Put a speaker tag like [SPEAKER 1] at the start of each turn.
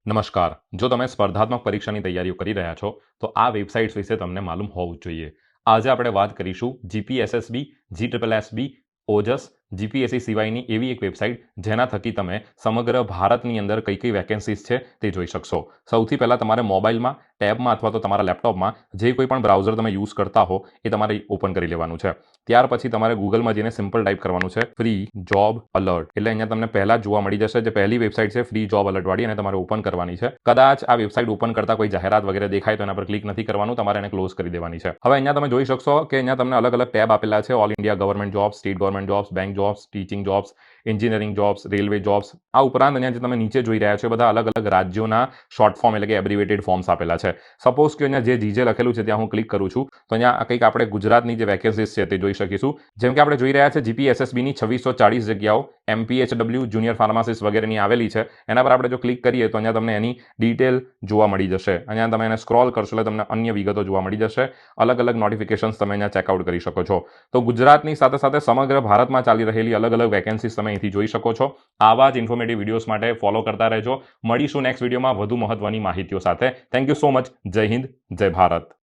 [SPEAKER 1] નમસ્કાર. જો તમે સ્પર્ધાત્મક પરીક્ષાની તૈયારીઓ કરી રહ્યા છો તો આ વેબસાઇટ્સ વિશે તમને માલુમ હોવું જ જોઈએ. આજે આપણે વાત કરીશું જીપીએસએસબી, જીએસએસબી, ઓજસ, જીપીએસસી સિવાયની એવી એક વેબસાઇટ જેના થકી તમે સમગ્ર ભારતની અંદર કઈ કઈ વેકેન્સીઝ છે તે જોઈ શકશો. સૌથી પહેલાં તમારે મોબાઈલમાં, ટેબમાં અથવા તો તમારા લેપટોપમાં જે કોઈ પણ બ્રાઉઝર તમે યુઝ કરતા હો એ તમારે ઓપન કરી લેવાનું છે. ત્યાર પછી તમારે ગૂગલમાં જઈને સિમ્પલ ટાઈપ કરવાનું છે ફ્રી જોબ અલર્ટ. એટલે અહીંયા તમને પહેલા જોવા મળી જશે. જે પહેલી વેબસાઇટ છે ફ્રી જોબ અલર્ટ વાળી, અને તમારે ઓપન કરવાની છે. કદાચ આ વેબસાઇટ ઓપન કરતા કોઈ જાહેરાત વગેરે દેખાય તો એના પર ક્લિક નથી કરવાનું, તમારે એને ક્લોઝ કરી દેવાની છે. હવે અહીંયા તમે જોઈ શકશો કે અહીંયા તમને અલગ અલગ ટેબ આપેલા છે. All India government jobs, state government jobs, bank jobs, teaching jobs, engineering jobs, railway jobs. આ ઉપરાંત અહીંયા જે તમે નીચે જોઈ રહ્યા છો બધા અલગ અલગ રાજ્યોના શોર્ટ ફોર્મ એટલે કે એબ્રિવેટેડ ફોર્મ્સ આપેલા છે. સપોઝ કે અહીંયા જે જીજે લખેલું છે ત્યાં હું ક્લિક કરું છું તો અહીંયા કંઈક આપણે ગુજરાતની જે વેકેન્સીઝ છે તે જોઈ શકીશું. જેમ કે આપણે જોઈ રહ્યા છે જીપીએસએસબીની 2640 જગ્યાઓ એમપીએચડબલ્યુ, જુનિયર ફાર્માસિસ્ટ વગેરેની આવેલી છે. એના પર આપણે જો ક્લિક કરીએ તો અહીંયા તમને એની ડિટેલ જોવા મળી જશે. અહીંયા તમે એને સ્ક્રોલ કરશો એટલે તમને અન્ય વિગતો જોવા મળી જશે. અલગ અલગ નોટિફિકેશન્સ તમે અહીંયા ચેકઆઉટ કરી શકો છો. તો ગુજરાતની સાથે સાથે સમગ્ર ભારતમાં ચાલી રહેલી અલગ અલગ વેકેન્સીઝ તમે અહીંથી જોઈ શકો છો. આવા જ ઇન્ફોર્મેટિવ વિડીયોઝ માટે ફોલો કરતા રહેજો. મળીશું નેક્સ્ટ વિડીયોમાં વધુ મહત્વની માહિતીઓ સાથે. Thank you so much. જય હિન્દ, જય ભારત.